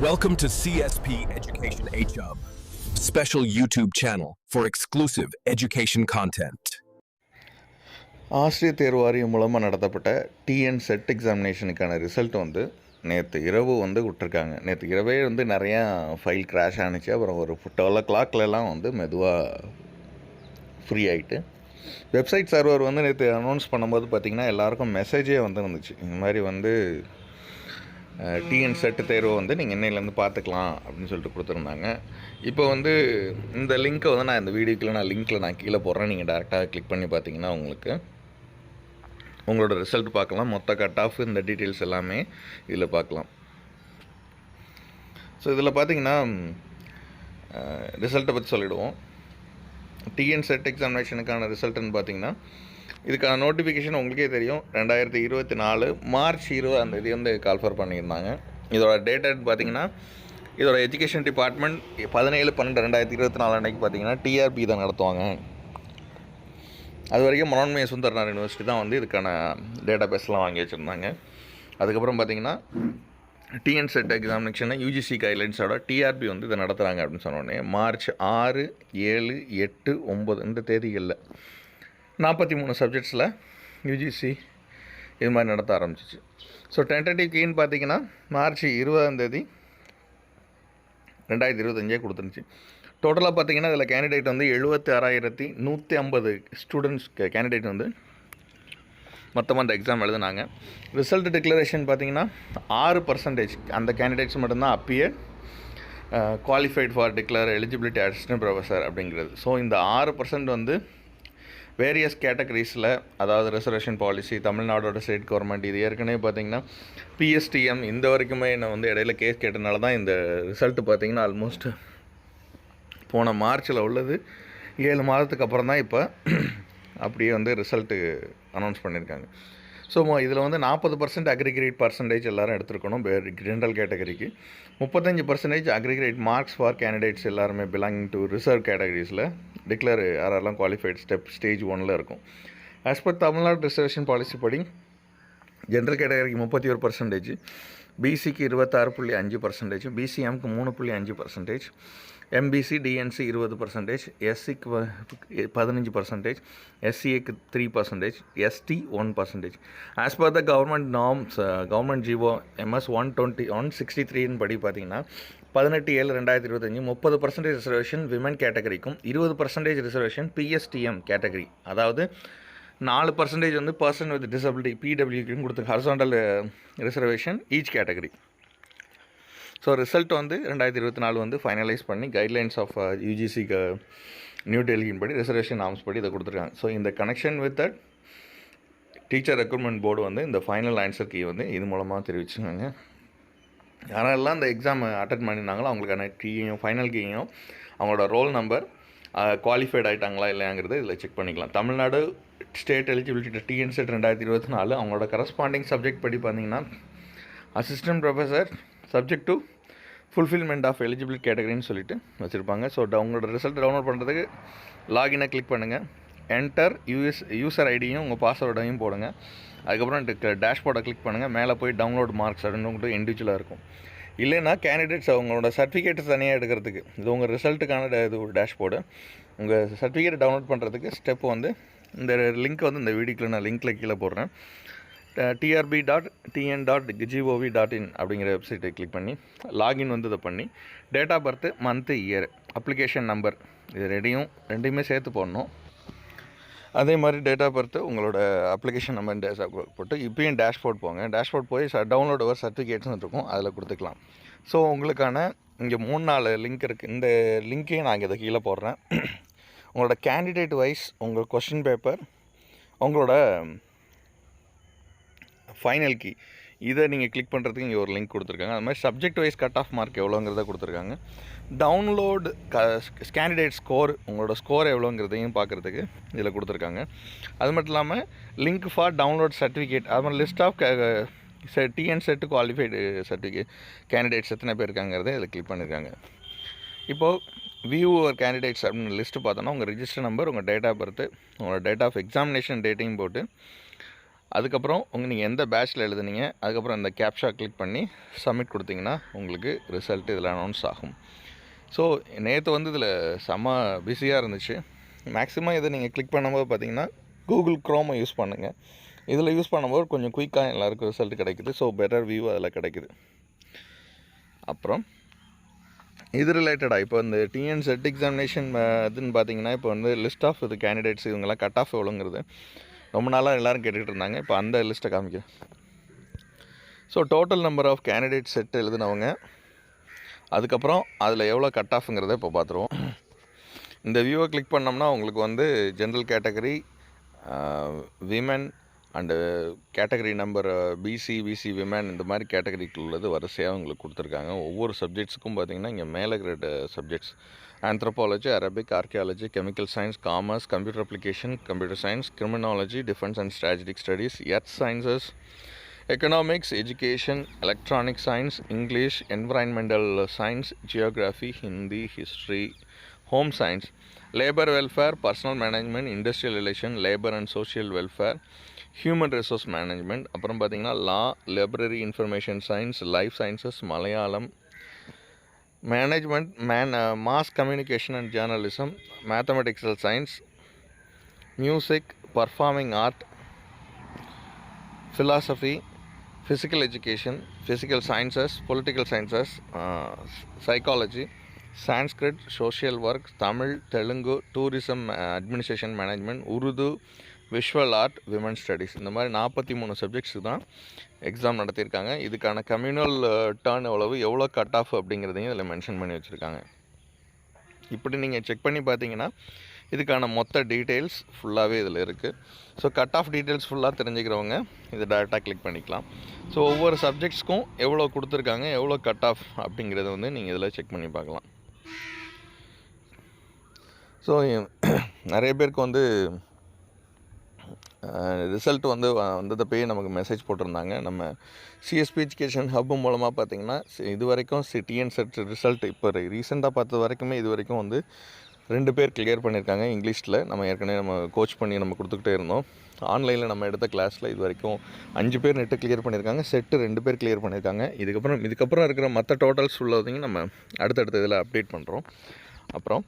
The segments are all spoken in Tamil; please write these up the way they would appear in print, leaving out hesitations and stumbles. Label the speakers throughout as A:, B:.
A: Welcome to CSP Education HUB, special YouTube channel for exclusive education content.
B: ஆசிரியர் தேர்வு வாரியம் மூலமாக நடத்தப்பட்ட டிஎன் செட் எக்ஸாமினேஷனுக்கான ரிசல்ட் வந்து நேற்று இரவு விட்டுருக்காங்க. நேற்று இரவே நிறையா ஃபைல் கிராஷ் ஆனிச்சு. அப்புறம் ஒரு 12 o'clockலாம் மெதுவாக ஃப்ரீ ஆகிட்டு வெப்சைட் சர்வர் நேற்று அனௌன்ஸ் பண்ணும்போது பார்த்திங்கன்னா எல்லாருக்கும் மெசேஜே வந்துருந்துச்சு. இந்த மாதிரி டிஎன் செட்டு தேர்வை நீங்கள் இன்னையிலேருந்து பார்த்துக்கலாம் அப்படின்னு சொல்லிட்டு கொடுத்துருந்தாங்க. இப்போ இந்த லிங்க்கை நான் இந்த வீடியோக்குள்ள நான் கீழே போடுறேன். நீங்கள் டேரெக்டாக கிளிக் பண்ணி பார்த்தீங்கன்னா உங்களுக்கு உங்களோட ரிசல்ட் பார்க்கலாம். மொத்த கட் ஆஃப் இந்த டீட்டெயில்ஸ் எல்லாமே இதில் பார்க்கலாம். ஸோ இதில் பார்த்தீங்கன்னா ரிசல்ட்டை பற்றி சொல்லிவிடுவோம். டிஎன் செட் எக்ஸாமினேஷனுக்கான ரிசல்ட்டுன்னு பார்த்தீங்கன்னா இதுக்கான நோட்டிஃபிகேஷன் உங்களுக்கே தெரியும். 2024 மார்ச் 20 கால்ஃபர் பண்ணியிருந்தாங்க. இதோட டேட் பார்த்தீங்கன்னா இதோட எஜுகேஷன் டிபார்ட்மெண்ட் 17/12/2024 அன்றைக்கி பார்த்தீங்கன்னா டிஆர்பி தான் நடத்துவாங்க. அது வரைக்கும் மனோன்மய சுந்தரனார் யூனிவர்சிட்டி தான் இதுக்கான டேட்டா பேஸ்லாம் வாங்கி வச்சுருந்தாங்க. அதுக்கப்புறம் பார்த்தீங்கன்னா டிஎன் செட் எக்ஸாமினேஷனை யூஜிசி கைட்லைன்ஸோட டிஆர்பி இதை நடத்துகிறாங்க அப்படின்னு சொன்னோடனே மார்ச் 6, 7, 8, 9 இந்த தேதிகளில் 43 சப்ஜெக்ட்ஸில் யூஜிசி இது மாதிரி நடத்த ஆரம்பிச்சிச்சு. ஸோ டென்டேட்டிவ் கீன்னு பார்த்தீங்கன்னா மார்ச் 20 2025 கொடுத்துருந்துச்சு. டோட்டலாக பார்த்தீங்கன்னா இதில் கேண்டிடேட் 76,150 ஸ்டூடெண்ட்ஸ் கேண்டிடேட் மொத்தமாக அந்த எக்ஸாம் எழுதுனாங்க. ரிசல்ட் டிக்ளரேஷன் பார்த்தீங்கன்னா 6% அந்த கேண்டிடேட்ஸ் மட்டும்தான் appear qualified for declare eligibility assistant professor அப்படிங்கிறது. ஸோ இந்த 6% வேரியஸ் கேட்டகரிஸில், அதாவது ரிசர்வேஷன் பாலிசி, தமிழ்நாடோட ஸ்டேட் கவர்மெண்ட், இது ஏற்கனவே பார்த்திங்கன்னா பிஎஸ்டிஎம் இந்த வரைக்குமே என்ன இடையில கேஸ் கேட்டனால தான் இந்த ரிசல்ட்டு பார்த்திங்கன்னா ஆல்மோஸ்ட் போன மார்ச்சில் உள்ளது 7 மாதத்துக்கு அப்புறம் தான் இப்போ அப்படியே ரிசல்ட்டு அனௌன்ஸ் பண்ணியிருக்காங்க. ஸோ இதில் 40% அக்ரிகேட் பர்சன்டேஜ் எல்லோரும் எடுத்துருக்கணும் ஜென்ரல் கேட்டகரிக்கு. 35% அக்ரிகேட் மார்க்ஸ் ஃபார் கேண்டிடேட்ஸ் எல்லாருமே பிலாங்கிங் டு ரிசர்வ் கேட்டகரிஸில் டிக்ளேர் யாரெல்லாம் குவாலிஃபைட் ஸ்டேஜ் 1 இருக்கும். As per Tamil Nadu reservation policy படி ஜென்ரல் கேட்டகரிக்கு 31%, பிசிக்கு 26.5%, பிசிஎம்க்கு 3.5%, எம்பிசி டிஎன்சி 20%, எஸ்சிக்கு 15%, எஸ்சிஏக்கு 3%, ST 1%. As per the government norms government GO MS 163 படி பார்த்தீங்கன்னா 18/7/2025 30% ரிசர்வேஷன் விமன் கேட்டகரிக்கும் 20% ரிசர்வேஷன் பிஎஸ்டிஎம் கேட்டகரி, அதாவது 4% பர்சன் வித் டிசபிலிட்டி பிடபிள்யூக்கும் கொடுத்து horizontal reservation each category. So result 2024 finalise பண்ணி கைட்லைன்ஸ் ஆஃப் யூஜிசி நியூ டெல்லியின் படி ரிசர்வேஷன் நார்ம்ஸ் படி இதை கொடுத்துருக்காங்க. ஸோ இந்த connection with the teacher recruitment board இந்த ஃபைனல் ஆன்சர் கீ இது மூலமாக தெரிவிச்சுருக்காங்க. யாரெல்லாம் இந்த எக்ஸாம் அட்டன் பண்ணியிருந்தாங்களோ அவங்களுக்கான கீயும் ஃபைனல் கீயும் அவங்களோட ரோல் நம்பர் குவாலிஃபைட் ஆகிட்டாங்களா இல்லையாங்கிறது இதில் செக் பண்ணிக்கலாம். Tamil Nadu state eligibility TN SET 2024 அவங்களோட கரஸ்பாண்டிங் சப்ஜெக்ட் படி பார்த்தீங்கன்னா assistant professor subject to fulfilment of eligible கேட்டகரின்னு சொல்லிட்டு வச்சுருப்பாங்க. ஸோ உங்களோட ரிசல்ட் டவுன்லோட் பண்ணுறதுக்கு லாகினை கிளிக் பண்ணுங்கள். என்டர் யூசர் ஐடியும் உங்கள் பாஸ்வேர்டையும் போடுங்க. அதுக்கப்புறம் டேஷ்போர்டை கிளிக் பண்ணுங்கள். மேலே போய் டவுன்லோட் மார்க்ஸ் அப்படின்னு உங்களுக்கு இண்டிவிஜுவலாக இருக்கும். இல்லைன்னா கேண்டிடேட்ஸ் அவங்களோட சர்டிஃபிகேட்ஸ் தனியாக எடுக்கிறதுக்கு இது உங்கள் ரிசல்ட்டுக்கான இது ஒரு டேஷ்போர்டு. உங்கள் சர்டிஃபிகேட் டவுன்லோட் பண்ணுறதுக்கு ஸ்டெப் இந்த லிங்க் இந்த வீடியோக்குள்ள நான் லிங்க்கில் கீழே போடுறேன். trb.tn.gov.in அப்படிங்கிற வெப்சைட்டை கிளிக் பண்ணி லாகின் இதை பண்ணி date of birth, month, year, application number இது ரெண்டையுமே சேர்த்து போடணும். அதே மாதிரி டேட் ஆஃப் பர்த்து, உங்களோட அப்ளிகேஷன் நம்பர் போட்டு இப்போயும் டேஷ்போர்ட் போங்க. டேஷ்போர்ட் போய் டவுன்லோட் ஓவர் சர்டிஃபிகேட்ஸ்னு இருக்கும், அதில் கொடுத்துக்கலாம். ஸோ உங்களுக்கான இங்கே 3-4 லிங்க் இருக்குது. இந்த லிங்க்கையும் நான் இதை கீழே போடுறேன். உங்களோட கேண்டிடேட் வைஸ் உங்கள் கொஸ்டின் பேப்பர், உங்களோட ஃபைனல் கீ இதை நீங்கள் கிளிக் பண்ணுறதுக்கு இங்கே ஒரு லிங்க் கொடுத்துருக்காங்க. அது மாதிரி subject wise cut off mark எவ்வளோங்கிறத கொடுத்துருக்காங்க. டவுன்லோடு கேண்டிடேட் ஸ்கோர், உங்களோட ஸ்கோர் எவ்வளோங்கிறதையும் பார்க்குறதுக்கு இதில் கொடுத்துருக்காங்க. அது மட்டும் இல்லாமல் லிங்க் ஃபார் டவுன்லோட் சர்டிஃபிகேட், அது மாதிரி list of TN SET qualified certificate candidates எத்தனை பேர் இருக்காங்கிறத இதில் கிளிக் பண்ணியிருக்காங்க. இப்போது வியூ ஒரு கேண்டிடேட்ஸ் அப்படின்னு லிஸ்ட்டு பார்த்தோன்னா உங்கள் ரிஜிஸ்டர் நம்பர், உங்கள் டேட் ஆஃப் பர்த்து, உங்களோட டேட் ஆஃப் எக்ஸாமினேஷன் டேட்டையும் போட்டு அதுக்கப்புறம் நீங்கள் எந்த பேட்ச்சில் எழுதுனீங்க, அதுக்கப்புறம் இந்த கேப்ஷா கிளிக் பண்ணி சப்மிட் கொடுத்தீங்கன்னா உங்களுக்கு ரிசல்ட் இதில் அனௌன்ஸ் ஆகும். ஸோ நேற்று வந்து இதில் செம்ம பிஸியாக இருந்துச்சு. மேக்ஸிமம் இதை நீங்கள் கிளிக் பண்ணும்போது பார்த்தீங்கன்னா கூகுள் க்ரோமை யூஸ் பண்ணுங்கள். இதில் யூஸ் பண்ணும்போது கொஞ்சம் குயிக்காக எல்லாருக்கும் ரிசல்ட் கிடைக்குது. ஸோ பெட்டர் வியூ அதில் கிடைக்குது. அப்புறம் இது ரிலேட்டடாக இப்போ இந்த டிஎன் செட் எக்ஸாமினேஷன் இதுன்னு பார்த்தீங்கன்னா இப்போ வந்து லிஸ்ட் ஆஃப் இது கேண்டிடேட்ஸ் இவங்கெல்லாம் கட் ஆஃப் எவ்வளோங்கிறது ரொம்ப நாளாக எல்லோரும் கேட்டுக்கிட்டு இருந்தாங்க. இப்போ அந்த லிஸ்ட்டை காமிக்கிறேன். So total number of candidate SET எழுதினவங்க, அதுக்கப்புறம் அதில் எவ்வளோ கட் ஆஃப்ங்கிறத இப்போ பார்த்துருவோம். இந்த வியூவை கிளிக் பண்ணோம்னா உங்களுக்கு வந்து general category, women and category number PC women இந்த மாதிரி கேட்டகரிக்கு உள்ளது வரிசையாக உங்களுக்கு கொடுத்துருக்காங்க. ஒவ்வொரு சப்ஜெக்ட்ஸுக்கும் பார்த்திங்கன்னா இங்கே மேலே great subjects anthropology, Arabic, archaeology, chemical science, commerce, computer application, computer science, criminology, defence and strategic studies, earth sciences, economics, education, electronic science, English, environmental science, geography, Hindi, history, home science, labour welfare, personnel management, industrial relation, labour and social welfare, human resource management, அப்புறம் பார்த்திங்கன்னா law, library information science, life sciences, Malayalam, management, mass communication and journalism, mathematical science, music, performing art, philosophy, physical education, physical sciences, political sciences, psychology, Sanskrit, social work, Tamil, Telugu, tourism administration management, Urdu, visual art, women studies, இந்த மாதிரி 43 சப்ஜெக்ட்ஸு தான் எக்ஸாம் நடத்தியிருக்காங்க. இதுக்கான கம்யூனல் டர்ன் எவ்வளோ கட் ஆஃப் அப்படிங்கிறதையும் இதில் மென்ஷன் பண்ணி வச்சுருக்காங்க. இப்படி நீங்கள் செக் பண்ணி பார்த்தீங்கன்னா இதுக்கான மொத்த டீட்டெயில்ஸ் ஃபுல்லாகவே இதில் இருக்குது. ஸோ கட் ஆஃப் டீட்டெயில்ஸ் ஃபுல்லாக தெரிஞ்சுக்கிறவங்க இதை டேரெக்டாக கிளிக் பண்ணிக்கலாம். ஸோ ஒவ்வொரு சப்ஜெக்ட்ஸ்க்கும் எவ்வளோ கொடுத்துருக்காங்க, எவ்வளோ கட் ஆஃப் அப்படிங்கிறத வந்து நீங்கள் இதில் செக் பண்ணி பார்க்கலாம். ஸோ நிறைய பேருக்கு வந்து ரிசல்ட் வந்து வந்ததப்பயே நமக்கு மெசேஜ் போட்டிருந்தாங்க. நம்ம சிஎஸ்பி எஜுகேஷன் ஹப்பு மூலமாக பார்த்திங்கன்னா இது வரைக்கும் டிஎன் செட் ரிசல்ட் இப்போ ரீசெண்டாக பார்த்த வரைக்குமே இது வரைக்கும் வந்து 2 பேர் கிளியர் பண்ணியிருக்காங்க இங்கிலீஷில். நம்ம ஏற்கனவே நம்ம கோச் பண்ணி நம்ம கொடுத்துக்கிட்டே இருந்தோம். ஆன்லைனில் நம்ம எடுத்த கிளாஸில் இது வரைக்கும் 5 பேர் நெட்டு கிளியர் பண்ணியிருக்காங்க. செட்டு 2 பேர் கிளியர் பண்ணியிருக்காங்க. இதுக்கப்புறம் இருக்கிற மற்ற டோட்டல்ஸ் உள்ளதையும் நம்ம அடுத்தடுத்த இதில் அப்டேட் பண்ணுறோம். அப்புறம்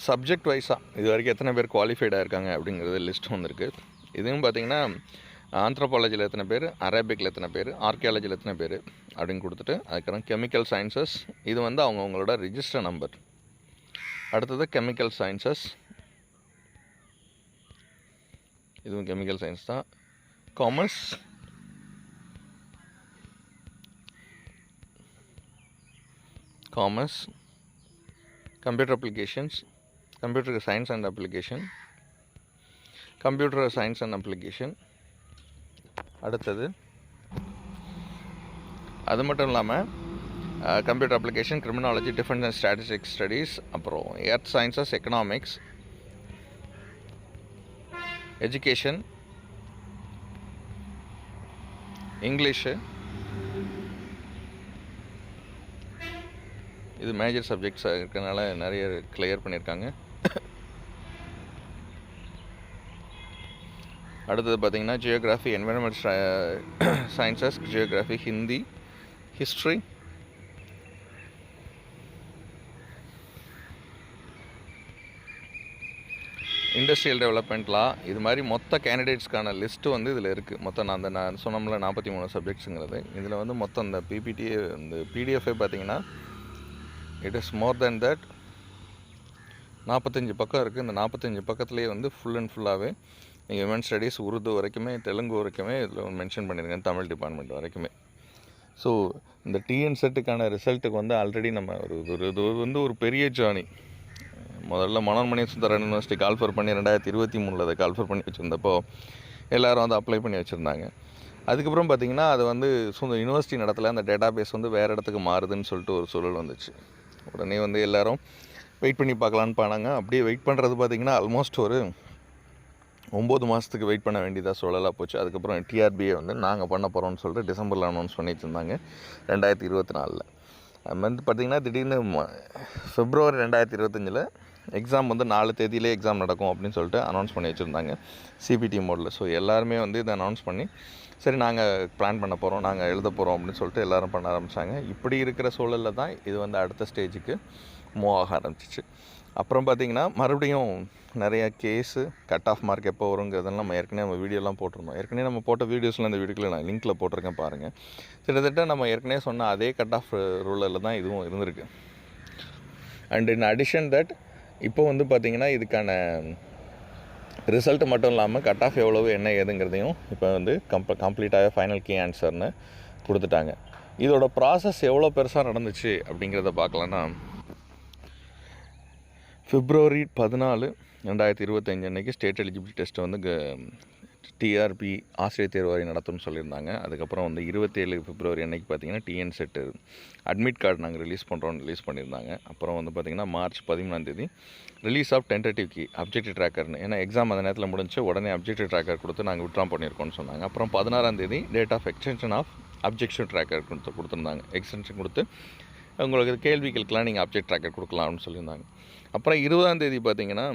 B: சப்ஜெக்ட் வைஸாக இது வரைக்கும் எத்தனை பேர் குவாலிஃபைடாக இருக்காங்க அப்படிங்கிறது லிஸ்ட் வந்திருக்கு. இதுவும் பார்த்திங்கன்னா ஆந்த்ரோபாலஜியில் எத்தனை பேர், அரபிக்கில் எத்தனை பேர், ஆர்கியாலஜியில் எத்தனை பேர் அப்படின்னு கொடுத்துட்டு அதுக்கப்புறம் கெமிக்கல் சயின்சஸ் இது வந்து அவங்கவுங்களோட ரிஜிஸ்டர் நம்பர். அடுத்தது கெமிக்கல் சயின்சஸ், இதுவும் கெமிக்கல் சயின்ஸ் தான். Commerce, computer applications, computer science and application, computer science and application. அடுத்தது அது மட்டும் இல்லாமல் computer application, criminology, defence and strategic studies, அப்புறம் earth sciences, economics, education, English, இது மேஜர் சப்ஜெக்ட்ஸ் இருக்கிறதுனால நிறைய கிளியர் பண்ணியிருக்காங்க. அடுத்தது பார்த்திங்கன்னா geography, environment sciences, geography, Hindi, history, industrial development, law, இது மாதிரி மொத்த கேண்டிடேட்ஸ்க்கான லிஸ்ட்டு வந்து இதில் இருக்குது. மொத்தம் நான் சொன்னோம்ல 43 சப்ஜெக்ட்ஸுங்கிறது. இதில் வந்து மொத்தம் இந்த பிபிடிஏ இந்த பிடிஎஃபே பார்த்திங்கன்னா it is more than that 45 பக்கம் இருக்குது. இந்த 45 பக்கத்துலேயே வந்து ஃபுல் அண்ட் ஃபுல்லாகவே நீங்கள் விமன் ஸ்டடீஸ், உருது வரைக்குமே, தெலுங்கு வரைக்குமே இதில் மென்ஷன் பண்ணியிருக்கேன், தமிழ் டிபார்ட்மெண்ட் வரைக்குமே. ஸோ இந்த டிஎன் செட்டுக்கான ரிசல்ட்டுக்கு வந்து ஆல்ரெடி நம்ம இது வந்து ஒரு பெரிய ஜேர்னி. முதல்ல மனோன்மணி சுந்தரன் யூனிவர்சிட்டி கால்ஃபர் பண்ணி 2023 அதை கால்ஃபர் பண்ணி வச்சுருந்தப்போ எல்லோரும் வந்து அப்ளை பண்ணி வச்சுருந்தாங்க. அதுக்கப்புறம் பார்த்திங்கன்னா அது வந்து யூனிவர்சிட்டி நடத்தல, அந்த டேட்டா பேஸ் வந்து வேறு இடத்துக்கு மாறுதுன்னு சொல்லிட்டு ஒரு சூழல் வந்துச்சு. உடனே வந்து எல்லோரும் வெயிட் பண்ணி பார்க்கலான்னு பண்ணாங்க. அப்படியே வெயிட் பண்ணுறது பார்த்திங்கன்னா ஆல்மோஸ்ட் ஒரு 9 மாதத்துக்கு வெயிட் பண்ண வேண்டியதாக சூழலாக போச்சு. அதுக்கப்புறம் டிஆர்பியை வந்து நாங்கள் பண்ண போகிறோம்னு சொல்லிட்டு டிசம்பரில் அனௌன்ஸ் பண்ணி வச்சுருந்தாங்க 2024. அது வந்து பார்த்திங்கன்னா திடீர்னு February 2025 எக்ஸாம் வந்து 4 தேதியிலே எக்ஸாம் நடக்கும் அப்படின்னு சொல்லிட்டு அனௌன்ஸ் பண்ணி வச்சுருந்தாங்க சிபிடி மோடில். ஸோ எல்லாருமே வந்து இதை அனௌன்ஸ் பண்ணி சரி நாங்கள் பிளான் பண்ண போகிறோம், நாங்கள் எழுத போகிறோம் அப்படின்னு சொல்லிட்டு எல்லோரும் பண்ண ஆரம்பித்தாங்க. இப்படி இருக்கிற சூழலில் தான் இது வந்து அடுத்த ஸ்டேஜுக்கு மூவ் ஆக ஆரம்பிச்சிச்சு. அப்புறம் பார்த்திங்கன்னா மறுபடியும் நிறைய கேஸு, கட் ஆஃப் மார்க் எப்போ வருங்கிறதெல்லாம் நம்ம ஏற்கனவே வீடியோலாம் போட்டிருந்தோம். ஏற்கனவே நம்ம போட்ட வீடியோஸில் இந்த வீடியோவில் நான் லிங்க்கில் போட்டிருக்கேன் பாருங்கள். கிட்டத்தட்ட நம்ம ஏற்கனவே சொன்ன அதே கட் ஆஃப் ரூலில் தான் இதுவும் இருந்திருக்கு. அண்ட் இன் அடிஷன் தட் இப்போ வந்து பார்த்திங்கன்னா இதுக்கான ரிசல்ட்டு மட்டும் இல்லாமல் கட் ஆஃப் எவ்வளவு என்ன ஏதுங்கிறதையும் இப்போ வந்து கம்ப்ளீட்டாக ஃபைனல் கீ ஆன்சர்னு கொடுத்துட்டாங்க. இதோட ப்ராசஸ் எவ்வளோ பெருசாக நடந்துச்சு அப்படிங்கிறத பார்க்கலான்னா, February 14, 2025 அன்றைக்கி ஸ்டேட் எலிஜிபிலிட்டி டெஸ்ட் வந்து டிஆர்பி ஆசிரியர் தேர்வு வாரியம் நடத்தும்னு சொல்லியிருந்தாங்க. அதுக்கப்புறம் வந்து 27 February அன்றைக்கி பார்த்திங்கன்னா டிஎன் செட்டு அட்மிட் கார்டு நாங்கள் ரிலீஸ் பண்ணியிருந்தாங்க. அப்புறம் வந்து பார்த்திங்கன்னா March 13 release of tentative key objective ட்ராக்கர்னு, ஏன்னா எக்ஸாம் அந்த நேரத்தில் முடிஞ்சு உடனே அப்ஜெக்டிவ் ட்ராக்கர் கொடுத்து நாங்கள் விட்ரா பண்ணியிருக்கோம்னு சொன்னாங்க. அப்புறம் 16 date of extension of objection tracker கொடுத்துருந்தாங்க. எக்ஸ்டென்ஷன் கொடுத்து உங்களுக்கு கேள்விகளுக்கெல்லாம் நீங்கள் அப்ஜெக்ட் ட்ராக்கர் கொடுக்கலாம்னு சொல்லியிருந்தாங்க. அப்புறம் 20 பார்த்திங்கன்னா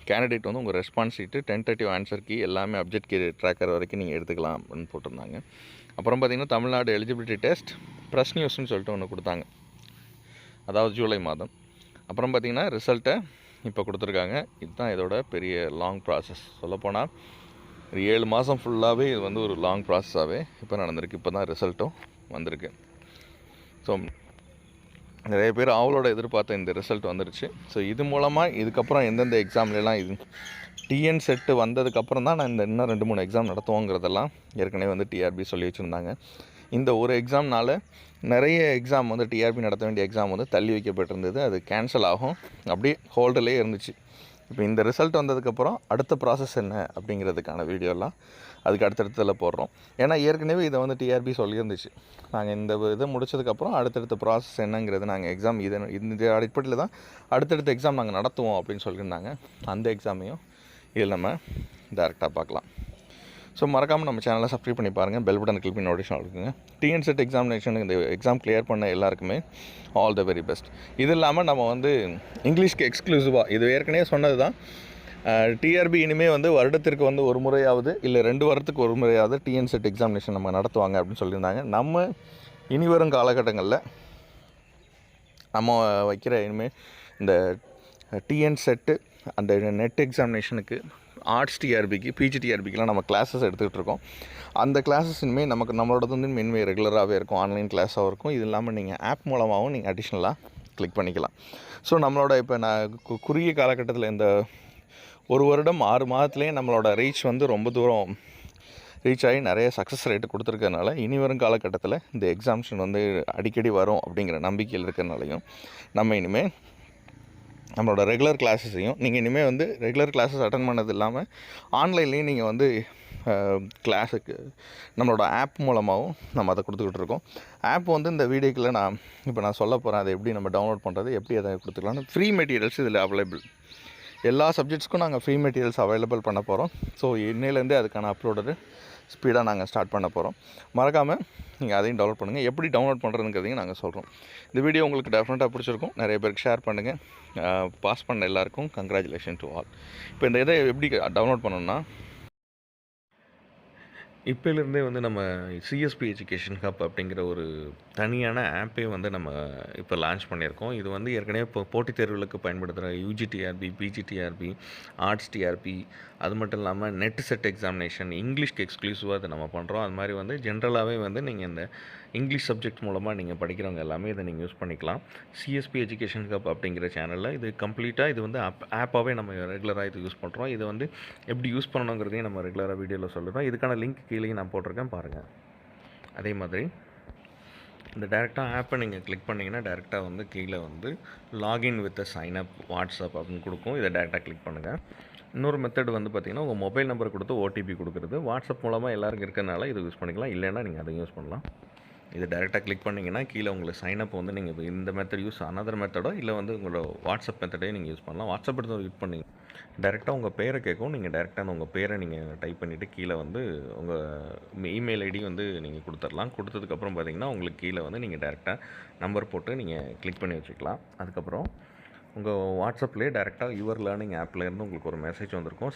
B: கேண்டிடேட் வந்து உங்கள் response sheet, tentative answer key எல்லாமே அப்ஜெக்ட் கீ ட்ராக்கர் வரைக்கும் நீங்கள் எடுத்துக்கலாம் அப்படின்னு போட்டிருந்தாங்க. அப்புறம் பார்த்திங்கன்னா தமிழ்நாடு எலிஜிபிலிட்டி டெஸ்ட் ப்ரெஸ் நியூஸ்னு சொல்லிட்டு ஒன்று கொடுத்தாங்க, அதாவது ஜூலை மாதம். அப்புறம் பார்த்திங்கன்னா ரிசல்ட்டை இப்போ கொடுத்துருக்காங்க. இதுதான் இதோட பெரிய லாங் ப்ராசஸ். சொல்லப்போனால் 7 மாதம் ஃபுல்லாகவே இது வந்து ஒரு லாங் ப்ராசஸாகவே இப்போ நடந்திருக்கு. இப்போ தான் ரிசல்ட்டும் வந்திருக்கு. ஸோ நிறைய பேர் அவளோட எதிர்பார்த்த இந்த ரிசல்ட் வந்துருச்சு. ஸோ இது மூலமாக இதுக்கப்புறம் எந்தெந்த எக்ஸாம்லாம் இது டிஎன் செட்டு வந்ததுக்கப்புறம் தான் நான் இன்னும் 2-3 எக்ஸாம் நடத்துவோங்கிறதெல்லாம் ஏற்கனவே வந்து டிஆர்பி சொல்லி வச்சுருந்தாங்க. இந்த ஒரு எக்ஸாம்னால் நிறைய எக்ஸாம் வந்து டிஆர்பி நடத்த வேண்டிய எக்ஸாம் வந்து தள்ளி வைக்கப்பட்டிருந்தது. அது கேன்சல் ஆகும், அப்படியே ஹோல்டிலே இருந்துச்சு. இப்போ இந்த ரிசல்ட் வந்ததுக்கப்புறம் அடுத்த ப்ராசஸ் என்ன அப்படிங்கிறதுக்கான வீடியோலாம் அதுக்கு அடுத்தடுத்தில் போடுறோம். ஏன்னா ஏற்கனவே இதை வந்து டிஆர்பி சொல்லியிருந்துச்சு, நாங்கள் இந்த இதை முடிச்சதுக்கப்புறம் அடுத்தடுத்த ப்ராசஸ் என்னங்கிறது நாங்கள் எக்ஸாம் இந்த அடிப்படையில் தான் அடுத்தடுத்த எக்ஸாம் நாங்கள் நடத்துவோம் அப்படின்னு சொல்லியிருந்தாங்க. அந்த எக்ஸாமையும் இதில் நம்ம டேரெக்டாக பார்க்கலாம். ஸோ மறக்காமல் நம்ம சேனலை சப்ஸ்கிரைப் பண்ணி பாருங்கள், பெல் பட்டன் கிளிக் பண்ணி நோட்டிஃபிகேஷன் இருக்குங்க. டிஎன் செட் எக்ஸாமினேஷனுக்கு இந்த எக்ஸாம் கிளியர் பண்ண எல்லாருக்குமே ஆல் த வெரி பெஸ்ட். இது இல்லாமல் நம்ம வந்து இங்கிலீஷ்க்கு எக்ஸ்க்ளூசிவாக இது ஏற்கனவே சொன்னது தான், டிஆர்பி இனிமேல் வந்து வருடத்திற்கு வந்து ஒரு முறையாவது இல்லை 2 வாரத்துக்கு ஒரு முறையாவது டிஎன் செட் எக்ஸாமினேஷன் நம்ம நடத்துவாங்க அப்படின்னு சொல்லியிருந்தாங்க. நம்ம இனி வரும் காலகட்டங்களில் நம்ம வைக்கிற இனிமேல் இந்த டிஎன் செட்டு அந்த நெட் எக்ஸாமினேஷனுக்கு ஆர்ட்ஸ் டிஆர்பிக்கு பிஜிடிஆர்பிக்கெலாம் நம்ம கிளாஸஸ் எடுத்துகிட்டு இருக்கோம். அந்த கிளாஸஸ் இனிமேல் நம்மளோடது வந்து இனிமேல் ரெகுலராகவே இருக்கும், ஆன்லைன் கிளாஸாகவும் இருக்கும். இது இல்லாமல் நீங்கள் ஆப் மூலமாகவும் நீங்கள் அடிஷ்னலாக கிளிக் பண்ணிக்கலாம். ஸோ நம்மளோட இப்போ நான் குறுகிய காலகட்டத்தில் இந்த 1 வருடம் 6 மாதத்துலேயே நம்மளோட ரீச் வந்து ரொம்ப தூரம் ரீச் ஆகி நிறைய சக்ஸஸ் ரேட்டு கொடுத்துருக்கறனால இனி வரும் காலகட்டத்தில் இந்த எக்ஸாம்ஷன் வந்து அடிக்கடி வரும் அப்படிங்கிற நம்பிக்கையில் இருக்கிறனாலையும் நம்ம இனிமேல் நம்மளோட ரெகுலர் கிளாஸஸையும் நீங்கள் இனிமேல் வந்து ரெகுலர் கிளாஸஸ் அட்டன் பண்ணது இல்லாமல் ஆன்லைன்லேயும் நீங்கள் வந்து கிளாஸுக்கு நம்மளோட ஆப் மூலமாகவும் நம்ம அதை கொடுத்துக்கிட்டு இருக்கோம். ஆப் வந்து இந்த வீடியோக்குள்ளே நான் சொல்ல போகிறேன், அதை எப்படி நம்ம டவுன்லோட் பண்ணுறது, எப்படி அதை கொடுத்துக்கலாம்னு. ஃப்ரீ மெட்டீரியல்ஸ் இதில் அவைலபிள், எல்லா சப்ஜெக்ட்ஸ்க்கும் நாங்கள் ஃப்ரீ மெட்டீரியல்ஸ் அவைலபிள் பண்ண போகிறோம். ஸோ இன்னையிலேருந்தே அதுக்கான அப்லோடு ஸ்பீடாக நாங்கள் ஸ்டார்ட் பண்ண போகிறோம். மறக்காமல் நீங்கள் அதையும் டவுன்லோட் பண்ணுங்கள். எப்படி டவுன்லோட் பண்ணுறதுங்கிறதையும் நாங்கள் சொல்கிறோம். இந்த வீடியோ உங்களுக்கு டெஃபினட்டாக பிடிச்சிருக்கும், நிறைய பேருக்கு ஷேர் பண்ணுங்கள். பாஸ் பண்ண எல்லாருக்கும் கங்க்ராச்சுலேஷன் டு ஆல். இப்போ இந்த இதை எப்படி டவுன்லோட் பண்ணணும்னா, இப்போலேருந்தே வந்து நம்ம சிஎஸ்பி எஜுகேஷன் ஹப் அப்படிங்கிற ஒரு தனியான ஆப்பே வந்து நம்ம இப்போ லான்ச் பண்ணியிருக்கோம். இது வந்து ஏற்கனவே இப்போ போட்டித் தேர்வுகளுக்கு பயன்படுத்துகிற யூஜிடிஆர்பி, பிஜிடிஆர்பி, ஆர்ட்ஸ் டிஆர்பி, அது மட்டும் இல்லாமல் நெட் செட் எக்ஸாமினேஷன் இங்கிலீஷ்க்கு எக்ஸ்க்ளூசிவாக அதை நம்ம பண்ணுறோம். அது மாதிரி வந்து ஜென்ரலாகவே வந்து நீங்கள் இந்த இங்கிலீஷ் சப்ஜெக்ட் மூலமாக நீங்கள் படிக்கிறவங்க எல்லாமே இதை நீங்கள் யூஸ் பண்ணிக்கலாம். சிஎஸ்பி எஜுகேஷன் ஹப் அப்படிங்கிற சேனலில் இது கம்ப்ளீட்டாக இது வந்து ஆப்பாகவே நம்ம ரெகுலராக இது யூஸ் பண்ணுறோம். இது வந்து எப்படி யூஸ் பண்ணணுங்கிறதையும் நம்ம ரெகுலராக வீடியோவில் சொல்லுறோம். இதுக்கான லிங்க் கீழே நான் போட்டிருக்கேன் பாருங்கள். அதே மாதிரி இந்த டேரெக்டாக ஆப்பை நீங்கள் கிளிக் பண்ணிங்கன்னா டேரெக்டாக வந்து கீழே வந்து லாகின் வித் சைன்அப் வாட்ஸ்அப் அப்படின்னு கொடுக்கும். இதை டேரெக்டாக கிளிக் பண்ணுங்கள். இன்னொரு மெத்தட் வந்து பார்த்திங்கன்னா உங்கள் மொபைல் நம்பர் கொடுத்து ஓடிபி கொடுக்குறது. வாட்ஸ்அப் மூலமாக எல்லாருக்கும் இருக்கிறனால இது யூஸ் பண்ணிக்கலாம், இல்லைன்னா நீங்கள் அதை யூஸ் பண்ணலாம். இது டேரெக்டாக கிளிக் பண்ணிங்கன்னா கீழே உங்களுக்கு சைனப் வந்து நீங்கள் இந்த மெத்தட் யூஸ் அனதர் மெத்தடோ இல்லை வந்து உங்களோட வாட்ஸ்அப் மெத்தடே நீங்கள் யூஸ் பண்ணலாம். வாட்ஸ்அப் எடுத்து யூஸ் பண்ணிங்க டேரெக்டாக உங்கள் பேரை கேட்கும். நீங்கள் டேரெக்டாக உங்கள் பேரை நீங்கள் டைப் பண்ணிவிட்டு கீழே வந்து உங்கள் இமெயில் ஐடி வந்து நீங்கள் கொடுத்துடலாம். கொடுத்ததுக்கப்புறம் பார்த்திங்கன்னா உங்களுக்கு கீழே வந்து நீங்கள் டேரெக்டாக நம்பர் போட்டு நீங்கள் கிளிக் பண்ணி வச்சுக்கலாம். அதுக்கப்புறம் உங்கள் வாட்ஸ்அப்லேயே டேரெக்டாக யுவர் லேர்னிங் ஆப்லேருந்து உங்களுக்கு ஒரு மெசேஜ் வந்திருக்கும்.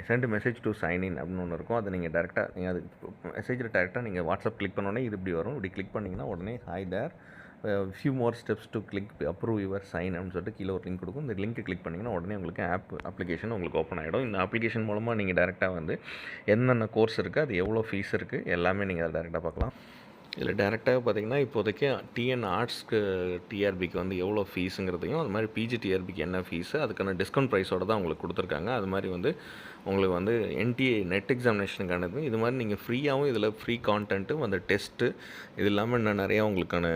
B: Send message to sign in அப்படின்னு ஒன்று இருக்கும். அதை நீங்கள் டேரெக்டாக நீங்கள் அது மெசேஜில் டேரெக்டாக நீங்கள் வாட்ஸ்அப் கிளிக் பண்ணோன்னே இது இப்படி வரும். இப்படி கிளிக் பண்ணிங்கன்னா உடனே hi there few more steps to click approve your sign அப்படின்னு சொல்லிட்டு கீழே ஒரு லிங்க் கொடுக்கும். இந்த லிங்க் கிளிக் பண்ணிங்கன்னா உடனே உங்களுக்கு அப்ளிகேஷன் உங்களுக்கு ஓப்பன் ஆகிடும். இந்த அப்ளிகேஷன் மூலமாக நீங்கள் டேரெக்டாக வந்து என்னென்ன கோர்ஸ் இருக்குது, அது எவ்வளோ ஃபீஸ் இருக்குது, எல்லாமே நீங்கள் அதை டேரெக்டாக பார்க்கலாம். இதில் டேரெக்டாக பார்த்தீங்கன்னா இப்போதைக்கு டிஎன் ஆர்ட்ஸ்க்கு டிஆர்பிக்கு வந்து எவ்வளோ ஃபீஸுங்கிறதையும், அது மாதிரி பிஜி டிஆர்பிக்கு என்ன ஃபீஸு, அதுக்கான டிஸ்கவுண்ட் ப்ரைஸோடு தான் உங்களுக்கு கொடுத்துருக்காங்க. அது மாதிரி வந்து உங்களுக்கு வந்து என்டிஏ நெட் எக்ஸாமினேஷனுக்கானது இது மாதிரி நீங்கள் ஃப்ரீயாகவும் இதில் ஃப்ரீ கான்டென்ட்டு அந்த டெஸ்ட்டு இது இல்லாமல் இன்னும் நிறையா உங்களுக்கான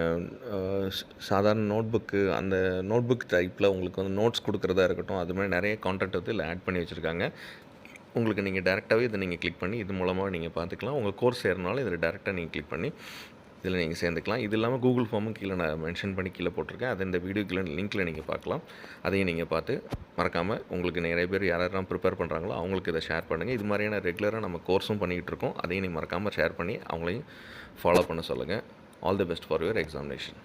B: சாதாரண நோட்புக்கு அந்த நோட்புக் டைப்பில் உங்களுக்கு வந்து நோட்ஸ் கொடுக்குறதா இருக்கட்டும், அது மாதிரி நிறைய கான்டென்ட் வந்து இதில் ஆட் பண்ணி வச்சுருக்காங்க. உங்களுக்கு நீங்கள் டேரெக்டாகவே இதை நீங்கள் கிளிக் பண்ணி இது மூலமாக நீங்கள் பார்த்துக்கலாம். உங்கள் கோர்ஸ் சேரனாலும் இதில் டேரெக்டாக நீங்கள் கிளிக் பண்ணி இதில் நீங்கள் சேர்ந்துக்கலாம். இது இல்லாமல் கூகுள் ஃபார்மும் கீழே நான் மென்ஷன் பண்ணி கீழே போட்டிருக்கேன். அதை இந்த வீடியோக்குள்ள லிங்க்கில் நீங்கள் பார்க்கலாம். அதையும் நீங்கள் பார்த்து மறக்காமல் உங்களுக்கு நிறைய பேர் யாரெல்லாம் ப்ரிப்பேர் பண்ணுறாங்களோ அவங்களுக்கு இதை ஷேர் பண்ணுங்கள். இது மாதிரியான ரெகுலராக நம்ம கோர்ஸும் பண்ணிக்கிட்டு இருக்கோம். அதையும் நீங்கள் மறக்காமல் ஷேர் பண்ணி அவங்களையும் ஃபாலோ பண்ண சொல்லுங்கள். All the best for your examination.